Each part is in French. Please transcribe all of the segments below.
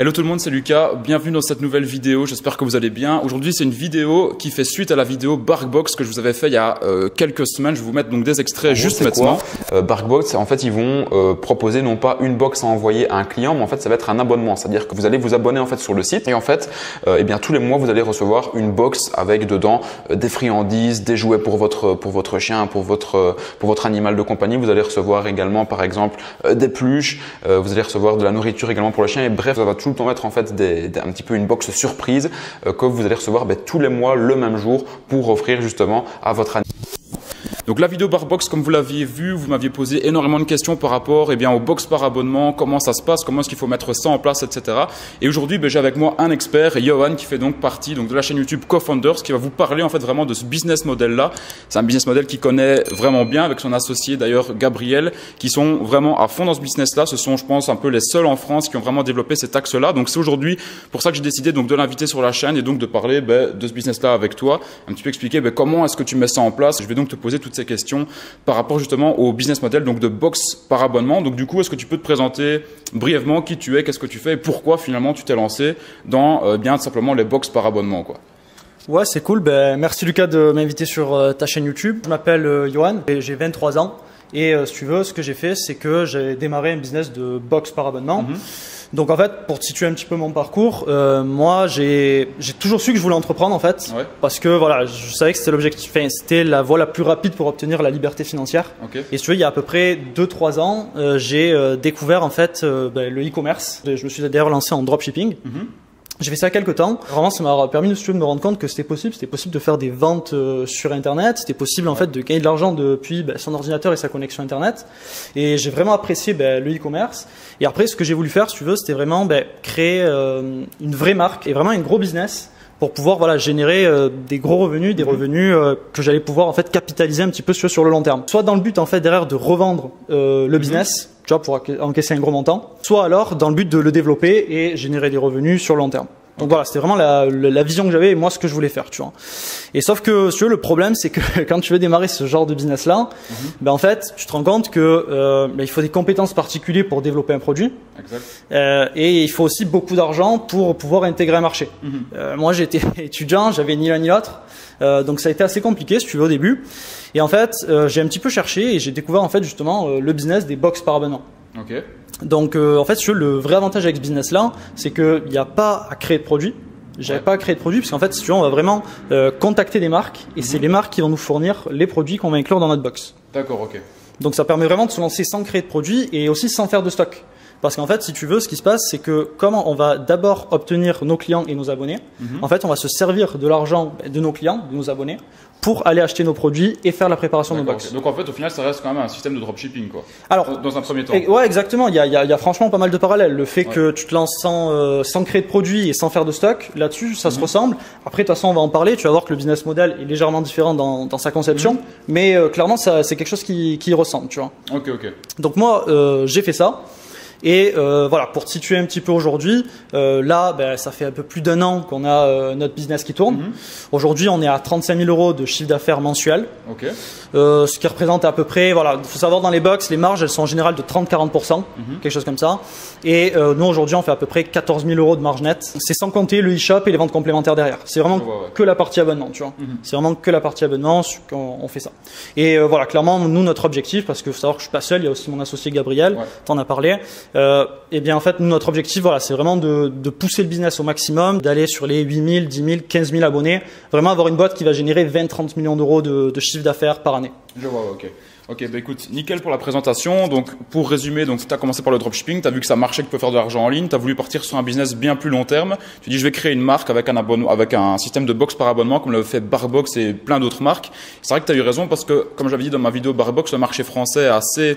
Hello tout le monde, c'est Lucas, bienvenue dans cette nouvelle vidéo, j'espère que vous allez bien. Aujourd'hui c'est une vidéo qui fait suite à la vidéo BarkBox que je vous avais fait il y a quelques semaines. Je vais vous mettre donc des extraits juste maintenant. BarkBox, en fait ils vont proposer non pas une box à envoyer à un client, mais en fait ça va être un abonnement. C'est-à-dire que vous allez vous abonner en fait sur le site et en fait eh bien, tous les mois vous allez recevoir une box avec dedans des friandises, des jouets pour votre chien, pour votre animal de compagnie. Vous allez recevoir également par exemple des peluches, vous allez recevoir de la nourriture également pour le chien et bref, ça va tout le temps mettre en fait un petit peu une box surprise que vous allez recevoir tous les mois le même jour pour offrir justement à votre animal. Donc la vidéo BarkBox, comme vous l'aviez vu, vous m'aviez posé énormément de questions par rapport aux box par abonnement, comment ça se passe, comment est-ce qu'il faut mettre ça en place, etc. Et aujourd'hui, j'ai avec moi un expert, Johan, qui fait donc partie de la chaîne YouTube Co-Founders, qui va vous parler en fait vraiment de ce business model-là. C'est un business model qu'il connaît vraiment bien avec son associé d'ailleurs Gabriel, qui sont vraiment à fond dans ce business-là. Ce sont, je pense, un peu les seuls en France qui ont vraiment développé cet axe-là. Donc c'est aujourd'hui pour ça que j'ai décidé donc de l'inviter sur la chaîne et donc de parler de ce business-là avec toi, un petit peu expliquer comment est-ce que tu mets ça en place. Je vais donc te poser toutes ces questions par rapport justement au business model donc de box par abonnement. Donc du coup, est-ce que tu peux te présenter brièvement qui tu es, qu'est-ce que tu fais et pourquoi finalement tu t'es lancé dans bien simplement les box par abonnement quoi. Ouais, c'est cool. Merci Lucas de m'inviter sur ta chaîne YouTube. Je m'appelle Johan et j'ai 23 ans. Et si tu veux, ce que j'ai fait, c'est que j'ai démarré un business de box par abonnement. Donc en fait, pour te situer un petit peu mon parcours, moi j'ai toujours su que je voulais entreprendre en fait, parce que voilà, je savais que c'était l'objectif, c'était la voie la plus rapide pour obtenir la liberté financière. Et si tu veux, il y a à peu près 2-3 ans, j'ai découvert en fait le e-commerce. Je me suis d'ailleurs lancé en dropshipping. J'ai fait ça quelques temps. Vraiment, ça m'a permis de me rendre compte que c'était possible. C'était possible de faire des ventes sur Internet. C'était possible en fait de gagner de l'argent depuis son ordinateur et sa connexion Internet. Et j'ai vraiment apprécié le e-commerce. Et après, ce que j'ai voulu faire, si tu veux, c'était vraiment créer une vraie marque et vraiment un gros business pour pouvoir générer des gros revenus, des revenus que j'allais pouvoir en fait capitaliser un petit peu sur le long terme. Soit dans le but en fait derrière de revendre le business, tu vois, pour encaisser un gros montant, soit alors dans le but de le développer et générer des revenus sur le long terme. Donc voilà, c'était vraiment la vision que j'avais et moi ce que je voulais faire, tu vois. Et sauf que si tu veux, le problème c'est que quand tu veux démarrer ce genre de business là, en fait, tu te rends compte que il faut des compétences particulières pour développer un produit. Et il faut aussi beaucoup d'argent pour pouvoir intégrer un marché. Moi, j'étais étudiant, j'avais ni l'un ni l'autre. Donc ça a été assez compliqué si tu veux au début. Et en fait, j'ai un petit peu cherché et j'ai découvert en fait justement le business des box par abonnement. Donc en fait, le vrai avantage avec ce business-là, c'est qu'il n'y a pas à créer de produit. J'avais pas à créer de produit parce qu'en fait, si tu veux, on va vraiment contacter des marques et c'est les marques qui vont nous fournir les produits qu'on va inclure dans notre box. Donc ça permet vraiment de se lancer sans créer de produit et aussi sans faire de stock. Parce qu'en fait, si tu veux, ce qui se passe, c'est que comment on va d'abord obtenir nos clients et nos abonnés, en fait, on va se servir de l'argent de nos clients, de nos abonnés, pour aller acheter nos produits et faire la préparation de nos box. Donc en fait, au final, ça reste quand même un système de dropshipping, quoi. Alors, dans un premier temps. Ouais, exactement. Il y a franchement pas mal de parallèles. Le fait que tu te lances sans créer de produit et sans faire de stock, là-dessus, ça se ressemble. Après, de toute façon, on va en parler. Tu vas voir que le business model est légèrement différent dans sa conception, mais clairement, c'est quelque chose qui y ressemble, tu vois. Donc moi, j'ai fait ça. Et voilà, pour te situer un petit peu aujourd'hui, là, ça fait un peu plus d'un an qu'on a notre business qui tourne. Aujourd'hui, on est à 35 000 € de chiffre d'affaires mensuel, ce qui représente à peu près, voilà, il faut savoir dans les box, les marges, elles sont en général de 30-40%, quelque chose comme ça. Et nous, aujourd'hui, on fait à peu près 14 000 € de marge nette. C'est sans compter le e-shop et les ventes complémentaires derrière. C'est vraiment que la partie abonnement, tu vois. C'est vraiment que la partie abonnement qu'on fait ça. Et voilà, clairement, nous, notre objectif, parce qu'il faut savoir que je suis pas seul, il y a aussi mon associé Gabriel, t'en as parlé. Et bien en fait notre objectif voilà c'est vraiment de pousser le business au maximum, d'aller sur les 8 000, 10 000, 15 000 abonnés, vraiment avoir une boîte qui va générer 20-30 millions d'euros de chiffre d'affaires par année. Je vois, Ok, écoute, nickel pour la présentation. Donc, pour résumer, donc, tu as commencé par le dropshipping, tu as vu que ça marchait, que tu peux faire de l'argent en ligne, tu as voulu partir sur un business bien plus long terme. Tu dis, je vais créer une marque avec un système de box par abonnement, comme l'avait fait BarkBox et plein d'autres marques. C'est vrai que tu as eu raison parce que, comme j'avais dit dans ma vidéo BarkBox, le marché français est assez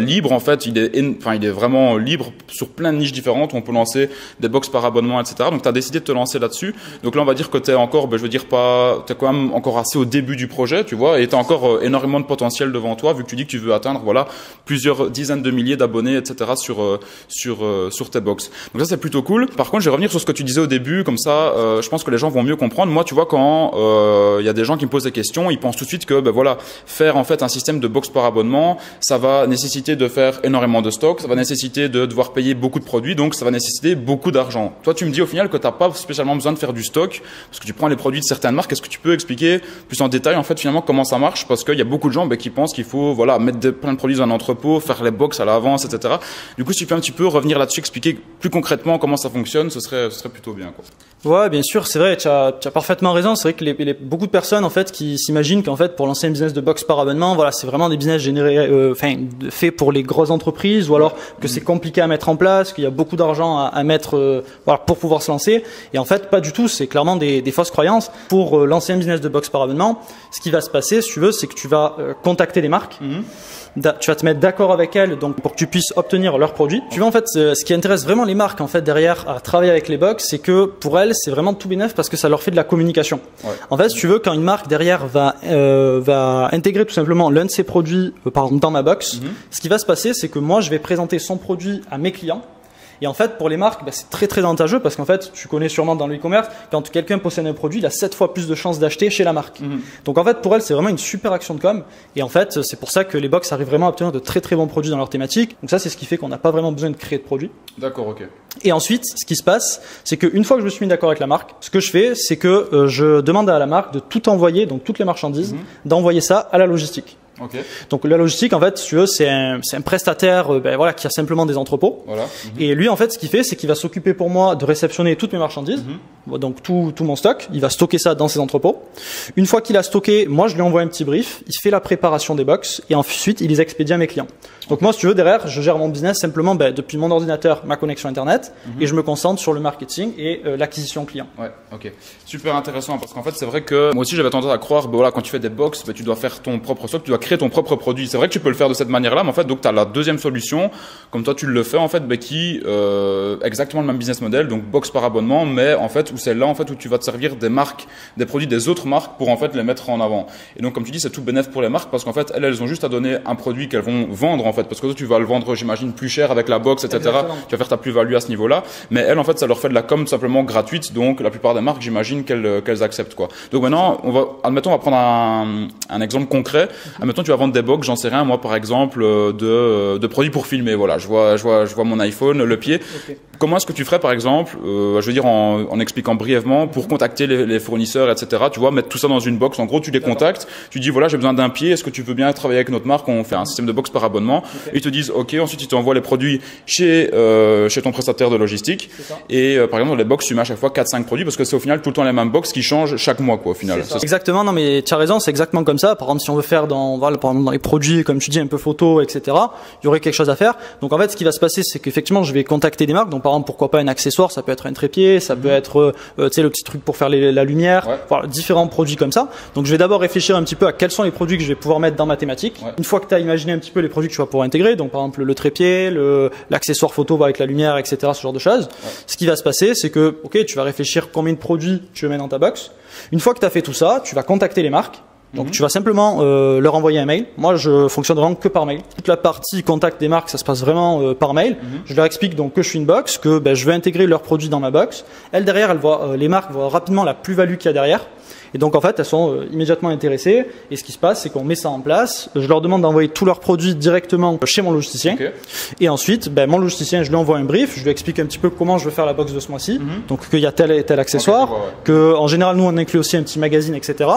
libre, en fait. Il est vraiment libre sur plein de niches différentes où on peut lancer des box par abonnement, etc. Donc, tu as décidé de te lancer là-dessus. Donc là, on va dire que tu es encore, t'es quand même encore assez au début du projet, tu vois, et tu as encore énormément de potentiel potentiel devant toi, vu que tu dis que tu veux atteindre voilà plusieurs dizaines de milliers d'abonnés, etc. sur tes box. Donc ça c'est plutôt cool. Par contre, je vais revenir sur ce que tu disais au début, comme ça, je pense que les gens vont mieux comprendre. Moi, tu vois, quand il y a des gens qui me posent des questions, ils pensent tout de suite que voilà, faire en fait un système de box par abonnement, ça va nécessiter de faire énormément de stock, ça va nécessiter de devoir payer beaucoup de produits, donc ça va nécessiter beaucoup d'argent. Toi, tu me dis au final que t'as pas spécialement besoin de faire du stock, parce que tu prends les produits de certaines marques. Est-ce que tu peux expliquer plus en détail en fait finalement comment ça marche? Parce qu'il y a beaucoup de gens qui pensent qu'il faut voilà mettre plein de produits dans un entrepôt, faire les box à l'avance, etc. Du coup, si tu peux un petit peu revenir là-dessus, expliquer plus concrètement comment ça fonctionne, ce serait plutôt bien, quoi. Ouais, bien sûr, c'est vrai, tu as parfaitement raison. C'est vrai que beaucoup de personnes en fait qui s'imaginent qu'en fait pour lancer un business de box par abonnement, voilà, c'est vraiment des business générés, faits pour les grosses entreprises, ou alors que c'est compliqué à mettre en place, qu'il y a beaucoup d'argent à mettre voilà, pour pouvoir se lancer. Et en fait, pas du tout. C'est clairement des fausses croyances. Pour lancer un business de box par abonnement, ce qui va se passer, si tu veux, c'est que tu vas contacter les marques. Tu vas te mettre d'accord avec elles, donc pour que tu puisses obtenir leurs produits. Tu vois, en fait, ce qui intéresse vraiment les marques en fait derrière à travailler avec les box, c'est que pour elles, c'est vraiment tout bénef parce que ça leur fait de la communication. Ouais. En fait, si tu veux, quand une marque derrière va intégrer tout simplement l'un de ses produits, par exemple dans ma box, ce qui va se passer, c'est que moi, je vais présenter son produit à mes clients. Et en fait, pour les marques, c'est très très avantageux parce qu'en fait, tu connais sûrement dans le e-commerce, quand quelqu'un possède un produit, il a 7 fois plus de chances d'acheter chez la marque. Donc en fait, pour elle, c'est vraiment une super action de com. Et en fait, c'est pour ça que les box arrivent vraiment à obtenir de très très bons produits dans leur thématique. Donc ça, c'est ce qui fait qu'on n'a pas vraiment besoin de créer de produits. D'accord, ok. Et ensuite, ce qui se passe, c'est qu'une fois que je me suis mis d'accord avec la marque, ce que je fais, c'est que je demande à la marque de tout envoyer, donc toutes les marchandises, d'envoyer ça à la logistique. Okay. Donc la logistique, en fait, si tu veux, c'est un prestataire voilà, qui a simplement des entrepôts. Voilà. Et lui, en fait, ce qu'il fait, c'est qu'il va s'occuper pour moi de réceptionner toutes mes marchandises, donc tout mon stock. Il va stocker ça dans ses entrepôts. Une fois qu'il a stocké, moi, je lui envoie un petit brief. Il fait la préparation des box et ensuite, il les expédie à mes clients. Donc moi, si tu veux, derrière, je gère mon business simplement depuis mon ordinateur, ma connexion Internet, et je me concentre sur le marketing et l'acquisition client. Ouais, ok. Super intéressant parce qu'en fait, c'est vrai que moi aussi, j'avais tendance à croire, voilà, quand tu fais des box, tu dois faire ton propre stock, tu dois créer ton propre produit. C'est vrai que tu peux le faire de cette manière-là, mais en fait, donc tu as la deuxième solution, comme toi tu le fais en fait, qui exactement le même business model, donc box par abonnement, mais en fait où c'est là en fait où tu vas te servir des marques, des produits des autres marques pour en fait les mettre en avant. Et donc comme tu dis, c'est tout bénéf pour les marques parce qu'en fait elles ont juste à donner un produit qu'elles vont vendre en fait, parce que toi tu vas le vendre, j'imagine, plus cher avec la box, etc. Exactement. Tu vas faire ta plus-value à ce niveau-là, mais elles en fait ça leur fait de la com simplement gratuite, donc la plupart des marques, j'imagine qu'elles acceptent, quoi. Donc maintenant admettons on va prendre un exemple concret. Admettons tu vas vendre des box, j'en sais rien, moi par exemple de produits pour filmer, voilà, je vois mon iPhone, le pied. Okay. Comment est-ce que tu ferais par exemple, je veux dire en expliquant brièvement, pour contacter les fournisseurs, etc. Tu vois, mettre tout ça dans une box. En gros, tu les contactes, tu dis voilà, j'ai besoin d'un pied, est-ce que tu veux bien travailler avec notre marque? On fait un système de box par abonnement. Okay. Ils te disent ok, ensuite ils t'envoient les produits chez ton prestataire de logistique. Et par exemple, dans les box, tu mets à chaque fois 4-5 produits parce que c'est au final tout le temps les mêmes box qui changent chaque mois, quoi, au final. Exactement, non mais tu as raison, c'est exactement comme ça. Par exemple, si on veut faire dans les produits, comme tu dis, un peu photo, etc., il y aurait quelque chose à faire. Donc en fait, ce qui va se passer, c'est qu'effectivement, je vais contacter des marques. Donc par exemple, pourquoi pas un accessoire, ça peut être un trépied, ça peut être tu sais, le petit truc pour faire la lumière, voilà, différents produits comme ça. Donc je vais d'abord réfléchir un petit peu à quels sont les produits que je vais pouvoir mettre dans ma thématique. Une fois que tu as imaginé un petit peu les produits que tu vas pouvoir intégrer, donc par exemple le trépied, l'accessoire photo avec la lumière, etc., ce genre de choses, ce qui va se passer, c'est que ok, tu vas réfléchir combien de produits tu veux mettre dans ta box. Une fois que tu as fait tout ça, tu vas contacter les marques. Donc tu vas simplement leur envoyer un mail. Moi, je fonctionne vraiment que par mail. Toute la partie contact des marques, ça se passe vraiment par mail. Je leur explique donc que je suis une box, que je vais intégrer leurs produits dans ma box. Elles derrière, les marques voient rapidement la plus-value qu'il y a derrière. Et donc en fait, elles sont immédiatement intéressées. Et ce qui se passe, c'est qu'on met ça en place. Je leur demande d'envoyer tous leurs produits directement chez mon logisticien. Okay. Et ensuite, mon logisticien, je lui envoie un brief. Je lui explique un petit peu comment je veux faire la box de ce mois-ci. Donc qu'il y a tel et tel accessoire. Que en général, nous, on inclut aussi un petit magazine, etc.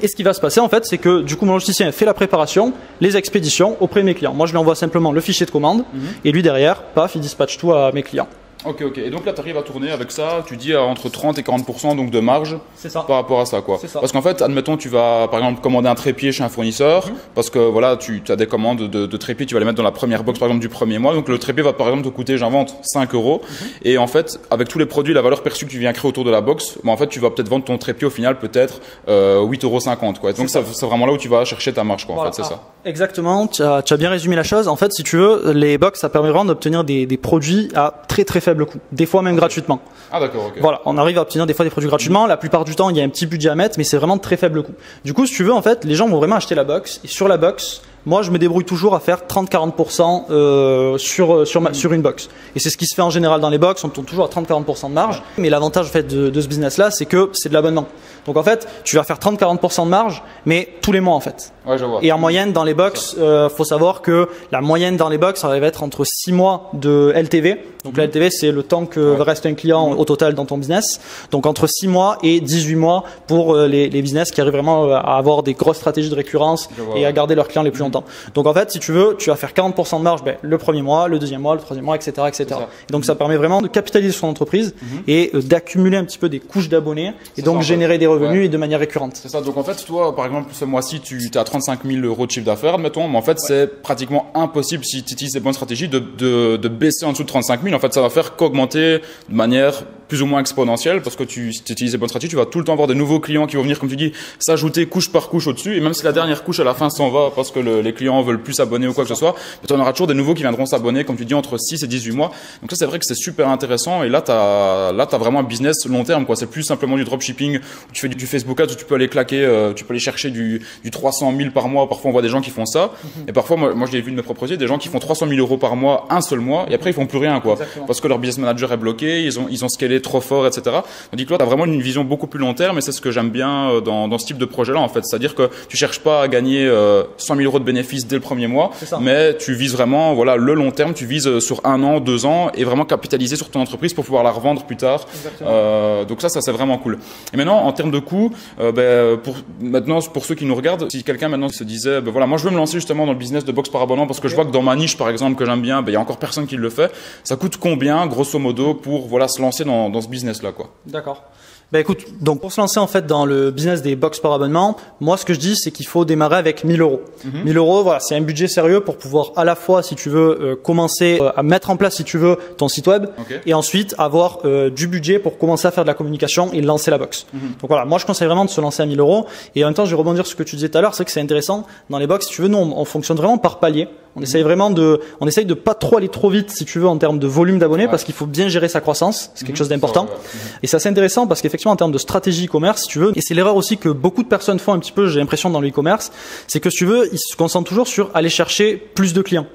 Et ce qui va se passer en fait, c'est que du coup mon logisticien fait la préparation, les expéditions auprès de mes clients. Moi je lui envoie simplement le fichier de commande et lui derrière, paf, il dispatche tout à mes clients. Ok. Et donc là, tu arrives à tourner avec ça, tu dis entre 30 et 40% donc de marge par rapport à ça, quoi. Parce qu'en fait, admettons, tu vas par exemple commander un trépied chez un fournisseur, parce que voilà, tu as des commandes de trépied, tu vas les mettre dans la première box par exemple du premier mois. Donc le trépied va par exemple te coûter, j'invente, 5 €. Et en fait, avec tous les produits, la valeur perçue que tu viens créer autour de la box, en fait, tu vas peut-être vendre ton trépied au final peut-être 8,50 €, quoi. Donc c'est vraiment là où tu vas chercher ta marge, quoi. Voilà. En fait, c'est ça. Exactement, tu as bien résumé la chose. En fait, si tu veux, les box, ça permet vraiment d'obtenir des produits à très très faible faible coût, des fois même gratuitement. Ah d'accord, ok. Voilà, on arrive à obtenir des fois des produits gratuitement. La plupart du temps, il y a un petit budget à mettre, mais c'est vraiment de très faible coût. Du coup, si tu veux, en fait, les gens vont vraiment acheter la box. Et sur la box, moi, je me débrouille toujours à faire 30-40% sur une box. Et c'est ce qui se fait en général dans les box. On tourne toujours à 30-40% de marge. Mais l'avantage en fait de ce business-là, c'est que c'est de l'abonnement. Donc en fait, tu vas faire 30-40% de marge, mais tous les mois en fait. Ouais, je vois. Et en moyenne dans les box, faut savoir que la moyenne dans les box, ça va être entre 6 mois de LTV. Donc la LTV, c'est le temps que reste un client au total dans ton business. Donc entre 6 mois et 18 mois pour les business qui arrivent vraiment à avoir des grosses stratégies de récurrence et à garder leurs clients les plus longtemps. Donc en fait, si tu veux, tu vas faire 40% de marge le premier mois, le deuxième mois, le troisième mois, etc. etc. Et donc ça permet vraiment de capitaliser sur son entreprise et d'accumuler un petit peu des couches d'abonnés et donc générer des revenus et de manière récurrente. C'est ça. Donc en fait, toi, par exemple, ce mois-ci, tu es à 35 000 euros de chiffre d'affaires, admettons, mais en fait, c'est pratiquement impossible si tu utilises les bonnes stratégies de baisser en dessous de 35 000. En fait, ça va faire qu'augmenter de manière plus ou moins exponentielle parce que si tu utilises les bonnes stratégies, tu vas tout le temps avoir des nouveaux clients qui vont venir, comme tu dis, s'ajouter couche par couche au-dessus. Et même si la dernière couche à la fin s'en va parce que les clients veulent plus s'abonner ou quoi que ce soit, tu en auras toujours des nouveaux qui viendront s'abonner, comme tu dis, entre 6 et 18 mois. Donc ça, c'est vrai que c'est super intéressant. Et là, t'as vraiment un business long terme, quoi. C'est plus simplement du dropshipping où tu fais du Facebook Ads où tu peux aller claquer, tu peux aller chercher du 300 000 par mois. Parfois, on voit des gens qui font ça. Et parfois, moi je l'ai vu de mes propres yeux, des gens qui font 300 000 euros par mois, un seul mois, et après, ils font plus rien, quoi. Exactement. Parce que leur business manager est bloqué, ils ont scalé trop fort, etc. Tandis que là, tu as vraiment une vision beaucoup plus long terme et c'est ce que j'aime bien dans ce type de projet-là, en fait. C'est-à-dire que tu cherches pas à gagner 100 000 euros de bénéfices dès le premier mois, mais tu vises vraiment le long terme, tu vises sur 1 an, 2 ans et vraiment capitaliser sur ton entreprise pour pouvoir la revendre plus tard. Donc ça c'est vraiment cool. Et maintenant, en termes de coûts, pour ceux qui nous regardent, si quelqu'un maintenant se disait, moi je veux me lancer justement dans le business de box par abonnement parce que je vois que dans ma niche, par exemple, que j'aime bien, il y a encore personne qui le fait. Ça coûte combien, grosso modo, pour se lancer dans ce business-là, quoi? D'accord. Écoute, donc pour se lancer en fait dans le business des box par abonnement, moi ce que je dis c'est qu'il faut démarrer avec 1 000 euros. 1 000 euros, voilà, c'est un budget sérieux pour pouvoir à la fois, si tu veux, commencer à mettre en place, si tu veux, ton site web et ensuite avoir du budget pour commencer à faire de la communication et lancer la box. Donc voilà, moi je conseille vraiment de se lancer à 1 000 euros et en même temps je vais rebondir sur ce que tu disais tout à l'heure, c'est que c'est intéressant. Dans les box, si tu veux, nous on fonctionne vraiment par palier. On essaye vraiment on essaye de pas trop aller trop vite, si tu veux, en termes de volume d'abonnés, parce qu'il faut bien gérer sa croissance. C'est quelque chose d'important. Et c'est assez intéressant parce qu'effectivement, en termes de stratégie e-commerce, si tu veux, et c'est l'erreur aussi que beaucoup de personnes font un petit peu, j'ai l'impression, dans le e-commerce, c'est que si tu veux, ils se concentrent toujours sur aller chercher plus de clients.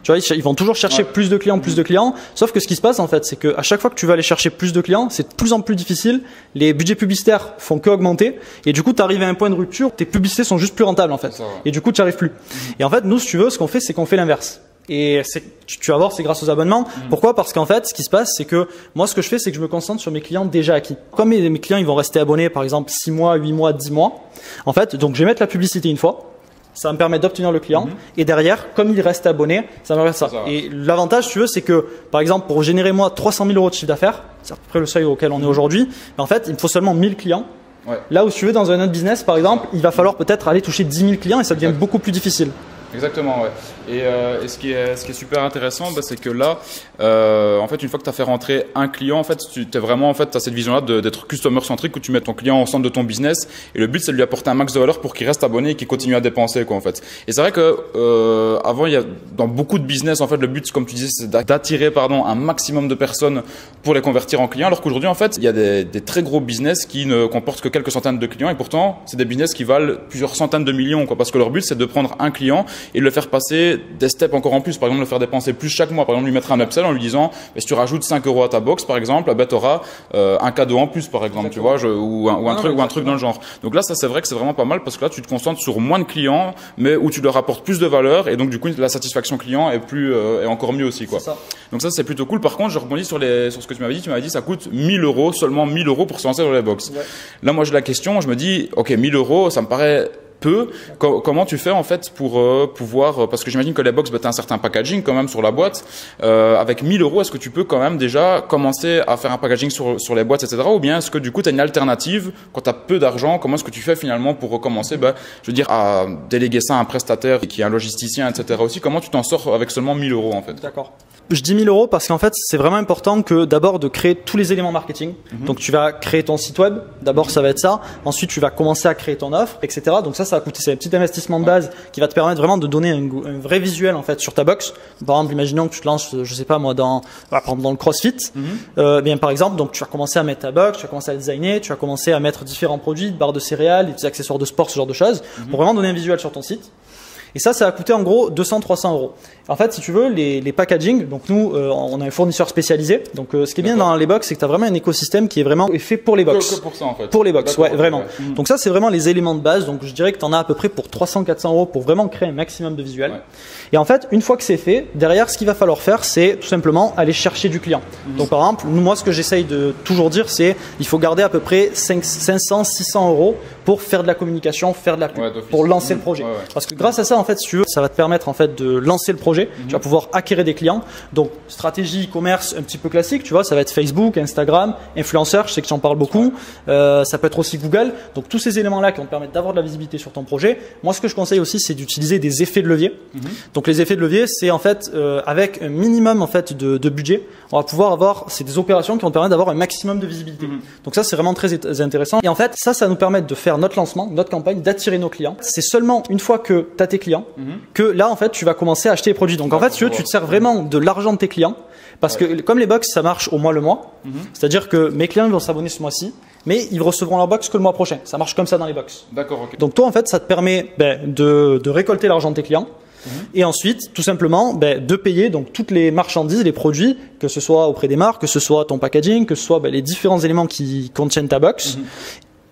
Tu vois, ils vont toujours chercher plus de clients, sauf que ce qui se passe en fait, c'est que à chaque fois que tu vas aller chercher plus de clients, c'est de plus en plus difficile. Les budgets publicitaires font que augmenter, et du coup, tu arrives à un point de rupture, tes publicités sont juste plus rentables en fait, et du coup, tu n'y arrives plus. Et en fait, nous, si tu veux, ce qu'on fait, c'est qu'on fait l'inverse. Et tu vas voir, c'est grâce aux abonnements. Pourquoi? Parce qu'en fait, ce qui se passe, c'est que moi, ce que je fais, c'est que je me concentre sur mes clients déjà acquis. Comme mes clients, ils vont rester abonnés, par exemple, 6 mois, 8 mois, 10 mois. En fait, donc, je vais mettre la publicité une fois. Ça va me permettre d'obtenir le client. Et derrière, comme il reste abonné, ça va faire ça. Et l'avantage, tu veux, c'est que, par exemple, pour générer, moi, 300 000 euros de chiffre d'affaires, c'est à peu près le seuil auquel on est aujourd'hui. Mais en fait, il me faut seulement 1000 clients. Là où, si tu veux, dans un autre business, par exemple, il va falloir peut-être aller toucher 10 000 clients et ça devient beaucoup plus difficile. Exactement, ouais. Et ce qui est super intéressant, c'est que là, en fait, une fois que tu as fait rentrer un client, en fait, tu es vraiment, en fait, tu as cette vision-là d'être customer centrique où tu mets ton client au centre de ton business et le but, c'est de lui apporter un max de valeur pour qu'il reste abonné et qu'il continue à dépenser, quoi, en fait. Et c'est vrai que avant, il y a dans beaucoup de business, en fait, le but, comme tu disais, c'est d'attirer, un maximum de personnes pour les convertir en clients, alors qu'aujourd'hui, en fait, il y a des très gros business qui ne comportent que quelques centaines de clients et pourtant, c'est des business qui valent plusieurs centaines de millions, quoi, parce que leur but, c'est de prendre un client et le faire passer des steps encore en plus. Par exemple, le faire dépenser plus chaque mois. Par exemple, lui mettre un upsell en lui disant, si tu rajoutes 5 euros à ta box, par exemple, tu auras un cadeau en plus, par exemple, tu vois, ou un truc dans le genre. Donc là, ça, c'est vrai que c'est vraiment pas mal parce que là, tu te concentres sur moins de clients, mais où tu leur apportes plus de valeur et donc, du coup, la satisfaction client est encore mieux aussi, quoi. Donc ça, c'est plutôt cool. Par contre, je rebondis sur ce que tu m'avais dit. Tu m'avais dit, ça coûte 1 000 euros, seulement 1 000 euros pour se lancer dans les box. Là, moi, j'ai la question, je me dis, ok, 1 000 euros, ça me paraît peu. Comment tu fais en fait pour pouvoir, parce que j'imagine que les box, tu as un certain packaging quand même sur la boîte, avec 1 000 euros, est-ce que tu peux quand même déjà commencer à faire un packaging sur les boîtes, etc., ou bien est-ce que du coup tu as une alternative quand tu as peu d'argent? Comment est-ce que tu fais finalement pour recommencer, je veux dire, à déléguer ça à un prestataire qui est un logisticien, etc. aussi? Comment tu t'en sors avec seulement 1 000 euros en fait? D'accord. Je dis 1000 euros parce qu'en fait, c'est vraiment important que d'abord de créer tous les éléments marketing. Donc, tu vas créer ton site web. D'abord, ça va être ça. Ensuite, tu vas commencer à créer ton offre, etc. Donc, ça va coûter. C'est un petit investissement de base qui va te permettre vraiment de donner un vrai visuel en fait sur ta box. Par exemple, imaginons que tu te lances, je sais pas moi, dans le CrossFit. Bien, par exemple, donc tu vas commencer à mettre ta box, tu vas commencer à designer, tu vas commencer à mettre différents produits, barres de céréales, des petits accessoires de sport, ce genre de choses, pour vraiment donner un visuel sur ton site. Et ça va coûter en gros 200-300 euros. En fait, si tu veux, les packaging, donc nous, on a un fournisseur spécialisé. Donc, ce qui est bien dans les box, c'est que tu as vraiment un écosystème qui est vraiment fait pour les box. Que pour ça, en fait. Pour les box, ouais, vraiment. Donc ça, c'est vraiment les éléments de base. Donc, je dirais que tu en as à peu près pour 300-400 euros pour vraiment créer un maximum de visuels. Ouais. Et en fait, une fois que c'est fait, derrière, ce qu'il va falloir faire, c'est tout simplement aller chercher du client. Donc, par exemple, moi, ce que j'essaye de toujours dire, c'est il faut garder à peu près 500-600 euros pour faire de la communication, faire de la pub, pour lancer le projet. Parce que grâce à ça, en fait, si tu veux, ça va te permettre en fait de lancer le projet. Tu vas pouvoir acquérir des clients. Donc, stratégie e-commerce un petit peu classique, tu vois, ça va être Facebook, Instagram, influenceur, je sais que tu en parles beaucoup. Ça peut être aussi Google. Donc, tous ces éléments-là qui vont te permettre d'avoir de la visibilité sur ton projet. Moi, ce que je conseille aussi, c'est d'utiliser des effets de levier. Donc, les effets de levier, c'est en fait avec un minimum en fait de budget, on va pouvoir avoir, c'est des opérations qui vont te permettre d'avoir un maximum de visibilité. Donc, ça, c'est vraiment très intéressant. Et en fait, ça nous permet de faire notre lancement, notre campagne, d'attirer nos clients. C'est seulement une fois que tu as tes clients que là, en fait, tu vas commencer à acheter les produits. Donc, en fait, tu te sers vraiment de l'argent de tes clients parce que comme les box, ça marche au mois le mois. C'est-à-dire que mes clients vont s'abonner ce mois-ci, mais ils recevront leur box que le mois prochain. Ça marche comme ça dans les box. D'accord, ok. Donc, toi, en fait, ça te permet de récolter l'argent de tes clients. Et ensuite, tout simplement, de payer donc toutes les marchandises, les produits, que ce soit auprès des marques, que ce soit ton packaging, que ce soit les différents éléments qui contiennent ta box.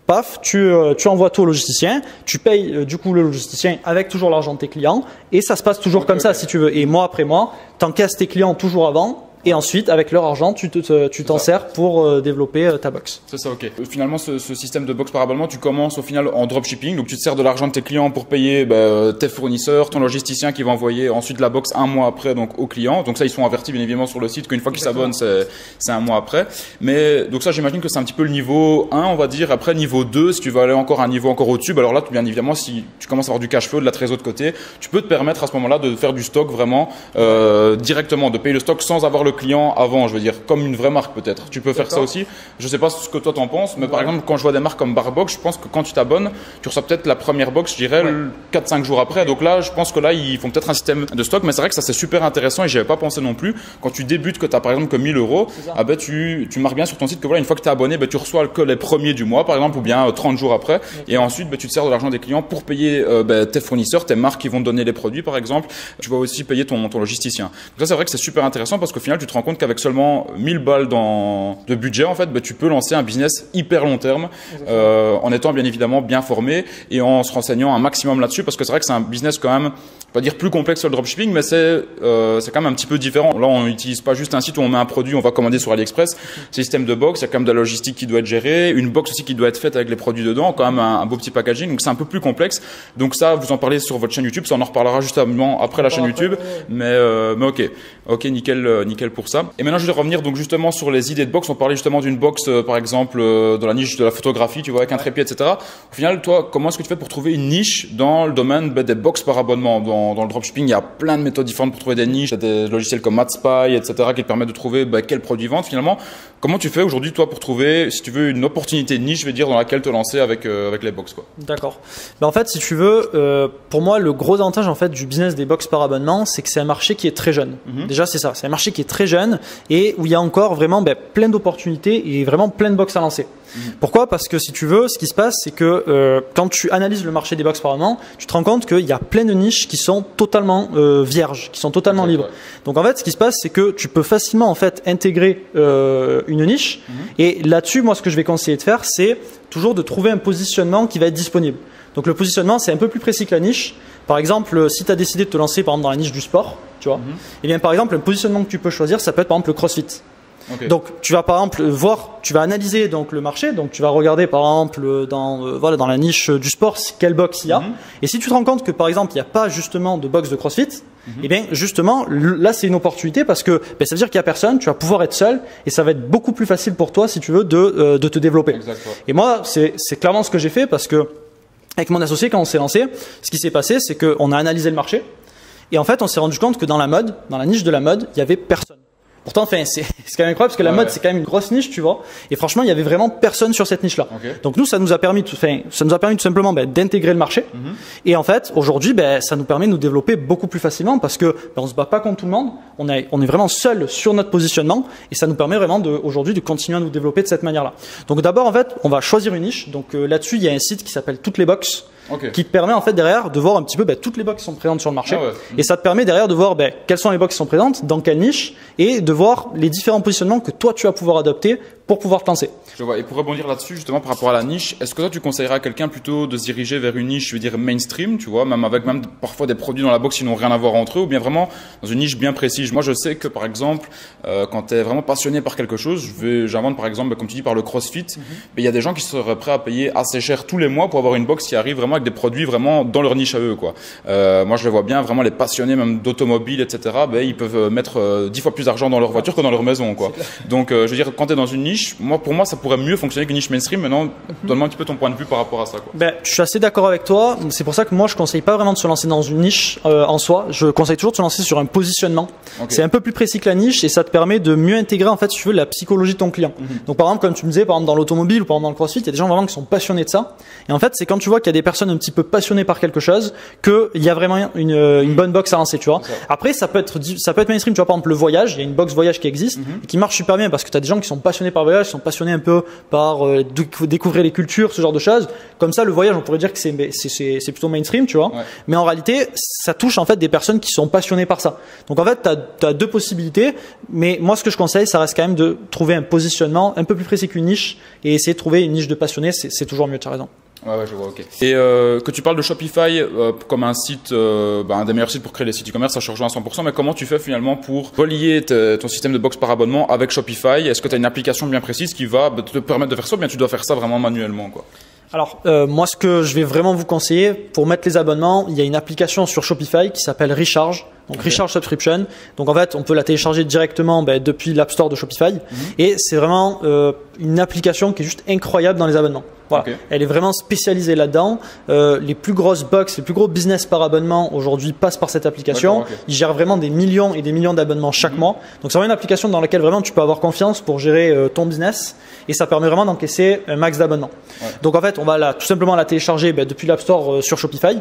Paf, tu envoies tout au logisticien, tu payes du coup le logisticien avec toujours l'argent de tes clients et ça se passe toujours comme ça si tu veux. Et mois après mois, tu encaisses tes clients toujours avant. Et ensuite, avec leur argent, tu t'en sers pour développer ta box. C'est ça, ok. Finalement, ce système de box par abonnement, tu commences au final en dropshipping. Donc, tu te sers de l'argent de tes clients pour payer tes fournisseurs, ton logisticien qui va envoyer ensuite la box un mois après donc aux clients. Donc ça, ils sont avertis bien évidemment sur le site qu'une fois qu'ils s'abonnent, c'est un mois après. Mais donc ça, j'imagine que c'est un petit peu le niveau 1, on va dire. Après, niveau 2, si tu veux aller encore un niveau encore au-dessus, alors là, bien évidemment, si tu commences à avoir du cash flow, de la trésor de côté, tu peux te permettre à ce moment-là de faire du stock vraiment directement, de payer le stock sans avoir le client avant, je veux dire, comme une vraie marque peut-être. Tu peux faire ça aussi. Je sais pas ce que toi t'en penses, mais par exemple, quand je vois des marques comme Barbox, je pense que quand tu t'abonnes, tu reçois peut-être la première box, je dirais, 4-5 jours après. Donc là, je pense que là, ils font peut-être un système de stock, mais c'est vrai que ça c'est super intéressant et j'y avais pas pensé non plus. Quand tu débutes, que tu as par exemple que 1000 euros, tu marques bien sur ton site que voilà, une fois que tu es abonné, tu reçois que les premiers du mois, par exemple, ou bien 30 jours après. Et ensuite, tu te sers de l'argent des clients pour payer tes fournisseurs, tes marques qui vont te donner les produits, par exemple. Tu vas aussi payer ton logisticien. Donc ça, c'est vrai que c'est super intéressant parce qu'au final, tu te rends compte qu'avec seulement 1000 balles de budget, en fait, tu peux lancer un business hyper long terme en étant bien évidemment bien formé et en se renseignant un maximum là-dessus parce que c'est vrai que c'est un business quand même, pas dire plus complexe que le dropshipping, mais c'est quand même un petit peu différent. Là, on n'utilise pas juste un site où on met un produit, on va commander sur AliExpress. Système de box, il y a quand même de la logistique qui doit être gérée, une box aussi qui doit être faite avec les produits dedans, quand même un beau petit packaging. Donc c'est un peu plus complexe. Donc ça, vous en parlez sur votre chaîne YouTube, ça on en reparlera justement après la chaîne YouTube. Mais ok, nickel pour ça. Et maintenant, je vais revenir donc justement sur les idées de box. On parlait justement d'une box, par exemple, dans la niche de la photographie, tu vois, avec un trépied, etc. Au final, toi, comment est-ce que tu fais pour trouver une niche dans le domaine des box par abonnement? Dans le dropshipping, il y a plein de méthodes différentes pour trouver des niches. Il y a des logiciels comme AdSpy, etc., qui te permettent de trouver quel produit vendre finalement. Comment tu fais aujourd'hui, toi, pour trouver, si tu veux, une opportunité de niche, je vais dire, dans laquelle te lancer avec les box, quoi? D'accord. En fait, si tu veux, pour moi, le gros avantage en fait du business des box par abonnement, c'est que c'est un marché qui est très jeune. Déjà, c'est ça. C'est un marché qui est très jeune et où il y a encore vraiment plein d'opportunités et vraiment plein de box à lancer. Pourquoi? Parce que si tu veux, ce qui se passe, c'est que quand tu analyses le marché des box par abonnement, tu te rends compte qu'il y a plein de niches qui sont totalement vierges, qui sont totalement libres. Donc en fait, ce qui se passe, c'est que tu peux facilement en fait intégrer une niche. Et là-dessus, moi, ce que je vais conseiller de faire, c'est toujours de trouver un positionnement qui va être disponible. Donc le positionnement, c'est un peu plus précis que la niche. Par exemple, si tu as décidé de te lancer par exemple dans la niche du sport, tu vois, et bien par exemple, un positionnement que tu peux choisir, ça peut être par exemple le CrossFit. Okay. Donc tu vas par exemple tu vas analyser donc le marché, donc tu vas regarder par exemple dans la niche du sport quelle box il y a. Et si tu te rends compte que par exemple il n'y a pas justement de box de CrossFit, et bien justement là c'est une opportunité parce que ça veut dire qu'il n'y a personne, tu vas pouvoir être seul et ça va être beaucoup plus facile pour toi si tu veux de te développer. Exactement. Et moi c'est clairement ce que j'ai fait parce que avec mon associé quand on s'est lancé, ce qui s'est passé c'est qu'on a analysé le marché. Et en fait, on s'est rendu compte que dans la mode, dans la niche de la mode, il y avait personne. Pourtant, enfin, c'est quand même incroyable parce que la mode, c'est quand même une grosse niche, tu vois. Et franchement, il y avait vraiment personne sur cette niche-là. Donc nous, ça nous a permis tout simplement d'intégrer le marché. Et en fait, aujourd'hui, ça nous permet de nous développer beaucoup plus facilement parce que on se bat pas contre tout le monde. On est vraiment seul sur notre positionnement et ça nous permet vraiment aujourd'hui de continuer à nous développer de cette manière-là. Donc d'abord, en fait, on va choisir une niche. Donc là-dessus, il y a un site qui s'appelle Toutes les Box. Qui te permet en fait derrière de voir un petit peu toutes les box qui sont présentes sur le marché et ça te permet derrière de voir quelles sont les box qui sont présentes, dans quelle niche et de voir les différents positionnements que toi tu vas pouvoir adopter pour pouvoir te lancer. Je vois. Et pour rebondir là-dessus justement par rapport à la niche, est-ce que toi tu conseillerais à quelqu'un plutôt de se diriger vers une niche, je veux dire mainstream, tu vois, même avec parfois des produits dans la box qui n'ont rien à voir entre eux, ou bien vraiment dans une niche bien précise? Moi je sais que par exemple quand tu es vraiment passionné par quelque chose, j'invente par exemple comme tu dis par le CrossFit, il y a des gens qui seraient prêts à payer assez cher tous les mois pour avoir une box qui arrive vraiment avec des produits vraiment dans leur niche à eux, quoi. Moi je le vois bien, vraiment les passionnés même d'automobile, etc. Ils peuvent mettre 10 fois plus d'argent dans leur voiture que dans leur maison, quoi. Donc je veux dire, quand tu es dans une niche, pour moi ça pourrait mieux fonctionner qu'une niche mainstream. Maintenant, donne-moi un petit peu ton point de vue par rapport à ça, quoi. Je suis assez d'accord avec toi. C'est pour ça que moi je conseille pas vraiment de se lancer dans une niche en soi. Je conseille toujours de se lancer sur un positionnement. C'est un peu plus précis que la niche et ça te permet de mieux intégrer en fait, si tu veux, la psychologie de ton client. Donc par exemple, comme tu me disais, par exemple dans l'automobile ou par exemple dans le CrossFit, il y a des gens vraiment qui sont passionnés de ça. Et en fait, c'est quand tu vois qu'il y a des personnes un petit peu passionnées par quelque chose qu'il y a vraiment une bonne box à lancer, tu vois. Après, ça peut être mainstream, tu vois, par exemple le voyage, il y a une box voyage qui existe et qui marche super bien parce que tu as des gens qui sont passionnés par le voyage, qui sont passionnés un peu par découvrir les cultures, ce genre de choses. Comme ça, le voyage, on pourrait dire que c'est plutôt mainstream, tu vois. Mais en réalité, ça touche en fait des personnes qui sont passionnées par ça. Donc en fait, tu as deux possibilités, mais moi ce que je conseille, ça reste quand même de trouver un positionnement un peu plus précis qu'une niche et essayer de trouver une niche de passionnés, c'est toujours mieux, tu as raison. Ouais, je vois, ok. Et que tu parles de Shopify comme un site, un des meilleurs sites pour créer les sites e-commerce, ça je rejoins à 100%, mais comment tu fais finalement pour relier ton système de box par abonnement avec Shopify? Est-ce que tu as une application bien précise qui va te permettre de faire ça, ou bien tu dois faire ça vraiment manuellement, quoi? Alors, moi, ce que je vais vraiment vous conseiller pour mettre les abonnements, il y a une application sur Shopify qui s'appelle Recharge. Donc Recharge Subscription. Donc en fait, on peut la télécharger directement depuis l'App Store de Shopify. Et c'est vraiment une application qui est juste incroyable dans les abonnements. Voilà. Elle est vraiment spécialisée là-dedans. Les plus grosses box, les plus gros business par abonnement aujourd'hui passent par cette application. Ils gèrent vraiment des millions et des millions d'abonnements chaque mois. Donc c'est vraiment une application dans laquelle vraiment tu peux avoir confiance pour gérer ton business et ça permet vraiment d'encaisser un max d'abonnements. Donc en fait, on va tout simplement la télécharger depuis l'App Store sur Shopify.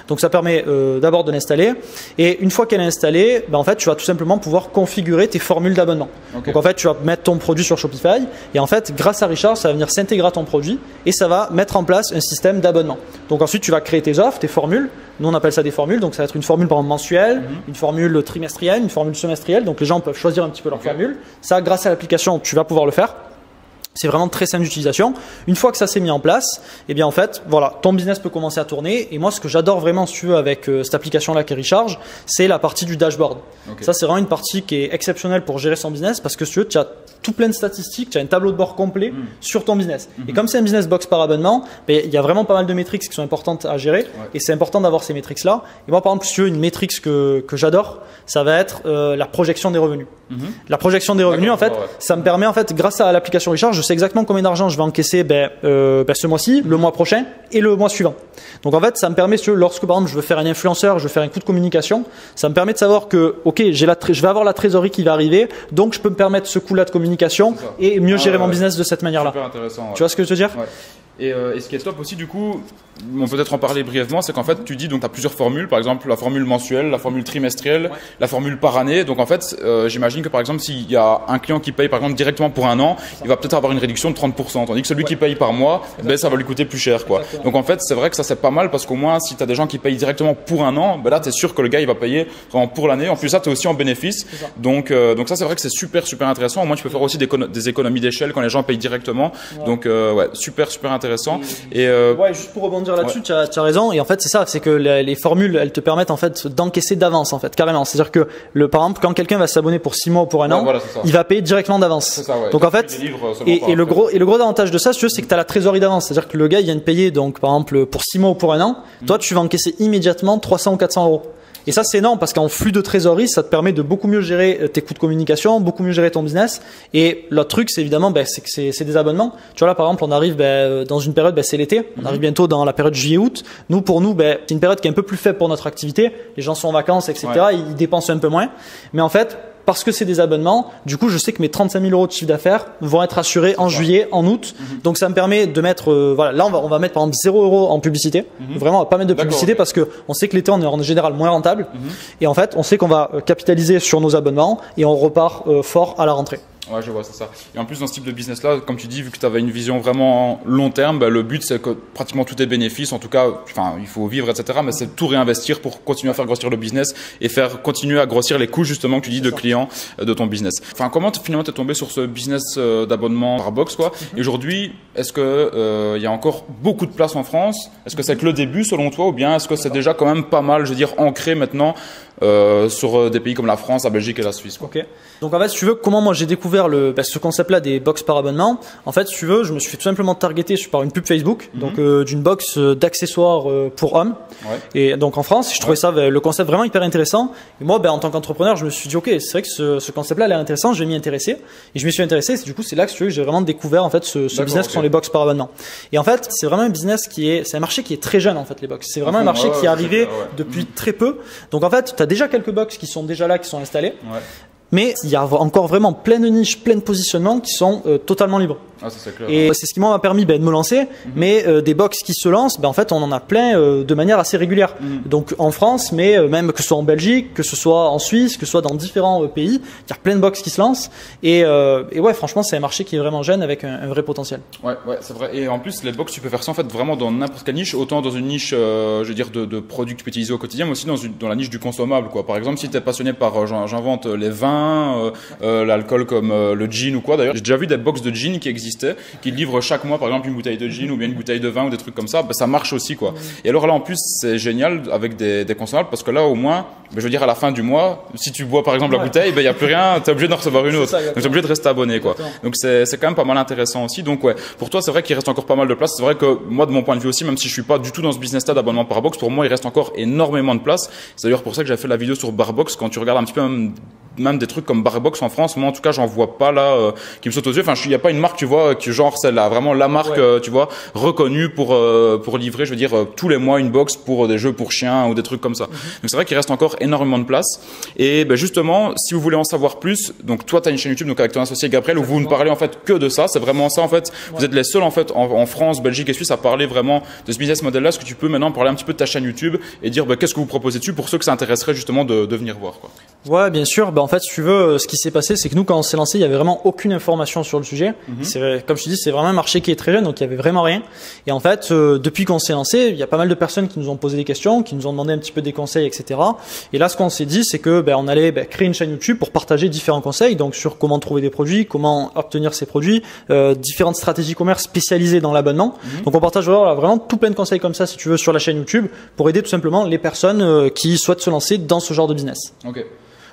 Donc ça permet d'abord de l'installer et une fois qu'elle est installée, en fait, tu vas tout simplement pouvoir configurer tes formules d'abonnement. Donc en fait, tu vas mettre ton produit sur Shopify et en fait, grâce à Recharge, ça va venir s'intégrer à ton produit et ça va mettre en place un système d'abonnement. Donc ensuite, tu vas créer tes offres, tes formules. Nous, on appelle ça des formules. Donc ça va être une formule par exemple mensuelle, une formule trimestrielle, une formule semestrielle. Donc les gens peuvent choisir un petit peu leur formule. Ça, grâce à l'application, tu vas pouvoir le faire. C'est vraiment très simple d'utilisation. Une fois que ça s'est mis en place, en fait, voilà, ton business peut commencer à tourner. Et moi, ce que j'adore vraiment, si tu veux, avec cette application-là qui est Recharge, c'est la partie du dashboard. Ça, c'est vraiment une partie qui est exceptionnelle pour gérer son business parce que si tu veux, tu as tout plein de statistiques, tu as un tableau de bord complet sur ton business. Et comme c'est un business box par abonnement, il y a vraiment pas mal de métriques qui sont importantes à gérer. Et c'est important d'avoir ces métriques-là. Et moi, par exemple, si tu veux, une métrique que j'adore, ça va être la projection des revenus. La projection des revenus, en fait, ça me permet, en fait, grâce à l'application Recharge, je sais exactement combien d'argent je vais encaisser ce mois-ci, le mois prochain et le mois suivant. Donc en fait, ça me permet, si tu veux, lorsque par exemple je veux faire un influenceur, je veux faire un coup de communication, ça me permet de savoir que ok, je vais avoir la trésorerie qui va arriver, donc je peux me permettre ce coup-là de communication et mieux gérer mon business de cette manière-là. Super intéressant. Tu vois ce que je veux dire? Et ce qui est top aussi, du coup, on peut peut-être en parler brièvement, c'est qu'en fait, tu dis, donc, tu as plusieurs formules, par exemple, la formule mensuelle, la formule trimestrielle, la formule par année. Donc, en fait, j'imagine que, par exemple, s'il y a un client qui paye, par exemple, directement pour un an, il va peut-être avoir une réduction de 30%, tandis que celui qui paye par mois, ça va lui coûter plus cher, quoi. Donc, en fait, c'est vrai que ça, c'est pas mal parce qu'au moins, si tu as des gens qui payent directement pour un an, là, tu es sûr que le gars, il va payer vraiment pour l'année. En plus, ça, tu es aussi en bénéfice. Donc ça, c'est vrai que c'est super, super intéressant. Au moins, tu peux faire aussi des économies d'échelle quand les gens payent directement. Donc, super, super intéressant. Juste pour rebondir là-dessus, tu as raison. Et en fait, c'est ça, c'est que les formules, elles te permettent en fait d'encaisser d'avance, en fait, carrément. C'est-à-dire que par exemple, quand quelqu'un va s'abonner pour 6 mois ou pour un an, il va payer directement d'avance. Donc en fait, et le gros avantage de ça, si tu veux, c'est que tu as la trésorerie d'avance. C'est-à-dire que le gars, il vient de payer, donc par exemple, pour 6 mois ou pour un an, toi, tu vas encaisser immédiatement 300 ou 400 euros. Et ça, c'est énorme parce qu'en flux de trésorerie, ça te permet de beaucoup mieux gérer tes coûts de communication, beaucoup mieux gérer ton business. Et l'autre truc, c'est évidemment, c'est que c'est des abonnements. Tu vois, là, par exemple, on arrive dans une période, c'est l'été. On arrive bientôt dans la période juillet-août. Pour nous, c'est une période qui est un peu plus faible pour notre activité. Les gens sont en vacances, etc. Ouais. Ils dépensent un peu moins. Mais en fait, parce que c'est des abonnements, du coup, je sais que mes 35 000 € de chiffre d'affaires vont être assurés en juillet, en août. Donc, ça me permet de mettre, là, on va mettre par exemple 0 € en publicité. Vraiment, on va pas mettre de publicité parce que on sait que l'été, on est en général moins rentable. Et en fait, on sait qu'on va capitaliser sur nos abonnements et on repart fort à la rentrée. Ouais, je vois, c'est ça. Et en plus, dans ce type de business-là, comme tu dis, vu que tu avais une vision vraiment long terme, le but, c'est que pratiquement tous tes bénéfices, en tout cas, il faut vivre, etc., mais c'est tout réinvestir pour continuer à faire grossir le business et faire continuer à grossir les coûts, justement, que tu dis, de clients de ton business. Enfin, comment finalement t'es tombé sur ce business d'abonnement par box, quoi? Et aujourd'hui, est-ce que il y a encore beaucoup de place en France? Est-ce que c'est que le début, selon toi, ou bien est-ce que c'est déjà quand même pas mal, je veux dire, ancré maintenant sur des pays comme la France, la Belgique et la Suisse, quoi? Ok. Donc en fait, si tu veux, comment moi j'ai découvert ce concept-là des box par abonnement. En fait, si tu veux, je me suis fait tout simplement targeter par une pub Facebook, donc d'une box d'accessoires pour hommes. Ouais. Et donc en France, je trouvais ça le concept vraiment hyper intéressant. Et moi, en tant qu'entrepreneur, je me suis dit ok, c'est vrai que ce concept-là, il est intéressant. Je vais m'y intéresser. Et je me suis intéressé. Du coup, c'est là que j'ai vraiment découvert en fait ce business qui sont les box par abonnement. Et en fait, c'est vraiment un business c'est un marché qui est très jeune en fait les box. C'est vraiment un marché qui est arrivé depuis très peu. Donc en fait, tu as déjà quelques box qui sont déjà là, qui sont installées. Ouais. Mais il y a encore vraiment plein de niches, plein de positionnements qui sont totalement libres. Ah, ça, c'est clair. Et c'est ce qui m'a permis de me lancer. Mais des box qui se lancent, en fait, on en a plein de manière assez régulière. Donc en France, mais même que ce soit en Belgique, que ce soit en Suisse, que ce soit dans différents pays, il y a plein de box qui se lancent. Et ouais, franchement, c'est un marché qui est vraiment jeune avec un vrai potentiel. Ouais, c'est vrai. Et en plus, les box, tu peux faire ça en fait vraiment dans n'importe quelle niche, autant dans une niche, je veux dire, de produits que tu peux utiliser au quotidien, mais aussi dans la niche du consommable, quoi. Par exemple, si tu es passionné par, j'invente les vins, l'alcool comme le gin ou quoi. D'ailleurs, j'ai déjà vu des box de gin qui existaient, qui livrent chaque mois, par exemple, une bouteille de gin ou bien une bouteille de vin ou des trucs comme ça. Ça marche aussi, quoi. Et alors là, en plus, c'est génial avec des consommables parce que là, au moins, je veux dire, à la fin du mois, si tu bois par exemple la bouteille, il y a plus rien, t'es obligé d'en recevoir une autre. Donc t'es obligé de rester abonné, quoi. Donc c'est quand même pas mal intéressant aussi. Donc ouais, pour toi, c'est vrai qu'il reste encore pas mal de place. C'est vrai que moi, de mon point de vue aussi, même si je suis pas du tout dans ce business-là d'abonnement par box, pour moi, il reste encore énormément de place. C'est d'ailleurs pour ça que j'ai fait la vidéo sur Barbox. Quand tu regardes un petit peu même des trucs comme Barbox en France, moi en tout cas j'en vois pas là qui me saute aux yeux. Enfin, il y a pas une marque, tu vois, qui genre c'est vraiment la marque, tu vois, reconnue pour livrer, je veux dire, tous les mois une box pour des jeux pour chiens ou des trucs comme ça. Donc c'est vrai qu'il reste encore énormément de place. Et justement, si vous voulez en savoir plus, donc toi tu as une chaîne YouTube donc avec ton associé Gabriel où vous ne parlez en fait que de ça. C'est vraiment ça en fait. Vous êtes les seuls en fait en France, Belgique et Suisse à parler vraiment de ce business model là. Est-ce que tu peux maintenant parler un petit peu de ta chaîne YouTube et dire qu'est-ce que vous proposez dessus pour ceux que ça intéresserait justement de venir voir, quoi. Ouais, bien sûr. En fait, si tu veux, ce qui s'est passé, c'est que nous, quand on s'est lancé, il y avait vraiment aucune information sur le sujet. Comme je te dis, c'est vraiment un marché qui est très jeune, donc il y avait vraiment rien. Et en fait, depuis qu'on s'est lancé, il y a pas mal de personnes qui nous ont posé des questions, qui nous ont demandé un petit peu des conseils, etc. Et là, ce qu'on s'est dit, c'est que on allait créer une chaîne YouTube pour partager différents conseils, donc sur comment trouver des produits, comment obtenir ces produits, différentes stratégies commerce spécialisées dans l'abonnement. Donc on partage vraiment tout plein de conseils comme ça, si tu veux, sur la chaîne YouTube pour aider tout simplement les personnes qui souhaitent se lancer dans ce genre de business. Ok.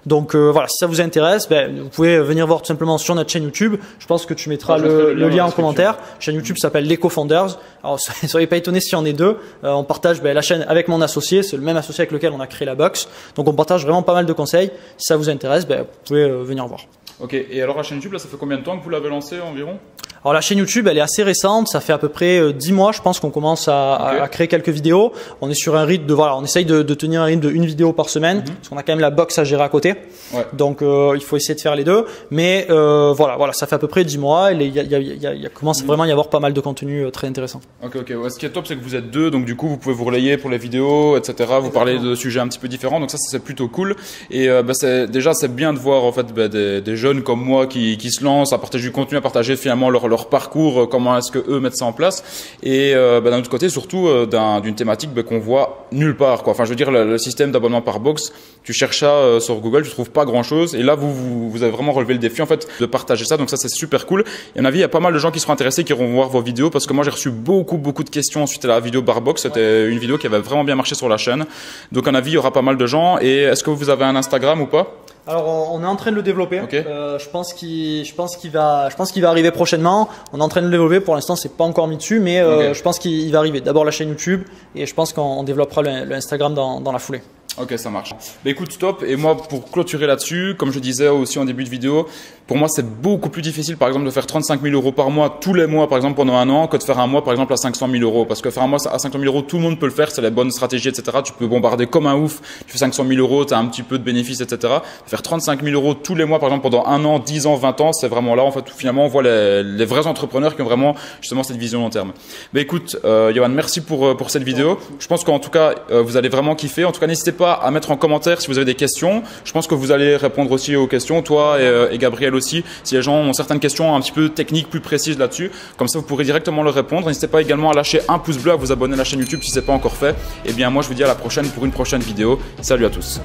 Donc voilà, si ça vous intéresse, vous pouvez venir voir tout simplement sur notre chaîne YouTube. Je pense que tu mettras le lien en commentaire. La chaîne YouTube s'appelle Les Co-Founders. Alors soyez pas étonnés s'il y en a deux. On partage la chaîne avec mon associé, c'est le même associé avec lequel on a créé la box. Donc on partage vraiment pas mal de conseils. Si ça vous intéresse, vous pouvez venir voir. Ok, et alors la chaîne YouTube, là, ça fait combien de temps que vous l'avez lancée environ? Alors la chaîne YouTube, elle est assez récente, ça fait à peu près 10 mois, je pense qu'on commence à créer quelques vidéos. On est sur un rythme on essaye de tenir un rythme de une vidéo par semaine, parce qu'on a quand même la box à gérer à côté. Ouais. Donc il faut essayer de faire les deux. Mais voilà, ça fait à peu près 10 mois. Il commence vraiment à y avoir pas mal de contenu très intéressant. Ok. Ouais, ce qui est top, c'est que vous êtes deux, donc du coup vous pouvez vous relayer pour les vidéos, etc. Vous parlez de sujets un petit peu différents, donc ça c'est plutôt cool. Et c'est bien de voir en fait des jeunes comme moi qui se lancent à partager du contenu, à partager finalement leur parcours, comment est-ce que eux mettent ça en place. Et d'un autre côté, surtout d'une thématique qu'on voit nulle part, quoi. Enfin, je veux dire, le système d'abonnement par box, tu cherches ça sur Google, tu trouves pas grand-chose. Et là, vous avez vraiment relevé le défi en fait de partager ça. Donc ça, c'est super cool. Et à mon avis, il y a pas mal de gens qui seront intéressés, qui iront voir vos vidéos, parce que moi, j'ai reçu beaucoup de questions suite à la vidéo Barbox. C'était une vidéo qui avait vraiment bien marché sur la chaîne. Donc à mon avis, il y aura pas mal de gens. Et est-ce que vous avez un Instagram ou pas? Alors on est en train de le développer. Okay. Je pense qu'il va arriver prochainement. On est en train de le développer. Pour l'instant, c'est pas encore mis dessus, mais je pense qu'il va arriver. D'abord la chaîne YouTube et je pense qu'on développera le Instagram dans la foulée. Ok, ça marche. Bah écoute, stop. Et moi, pour clôturer là-dessus, comme je disais aussi en début de vidéo, pour moi, c'est beaucoup plus difficile, par exemple, de faire 35 000 euros par mois, tous les mois, par exemple, pendant un an, que de faire un mois, par exemple, à 500 000 euros. Parce que faire un mois à 500 000 euros, tout le monde peut le faire, c'est la bonne stratégie, etc. Tu peux bombarder comme un ouf. Tu fais 500 000 euros, tu as un petit peu de bénéfices, etc. Faire 35 000 euros tous les mois, par exemple, pendant un an, 10 ans, 20 ans, c'est vraiment là, en fait, où finalement, on voit les vrais entrepreneurs qui ont vraiment, justement, cette vision long terme. Bah écoute, Yoann, merci pour cette vidéo. Je pense qu'en tout cas, vous allez vraiment kiffer. En tout cas, n'hésitez pas à mettre en commentaire si vous avez des questions. Je pense que vous allez répondre aussi aux questions, toi et Gabriel aussi, si les gens ont certaines questions un petit peu techniques, plus précises là-dessus. Comme ça, vous pourrez directement leur répondre. N'hésitez pas également à lâcher un pouce bleu, à vous abonner à la chaîne YouTube si ce n'est pas encore fait. Et bien, moi, je vous dis à la prochaine pour une prochaine vidéo. Salut à tous.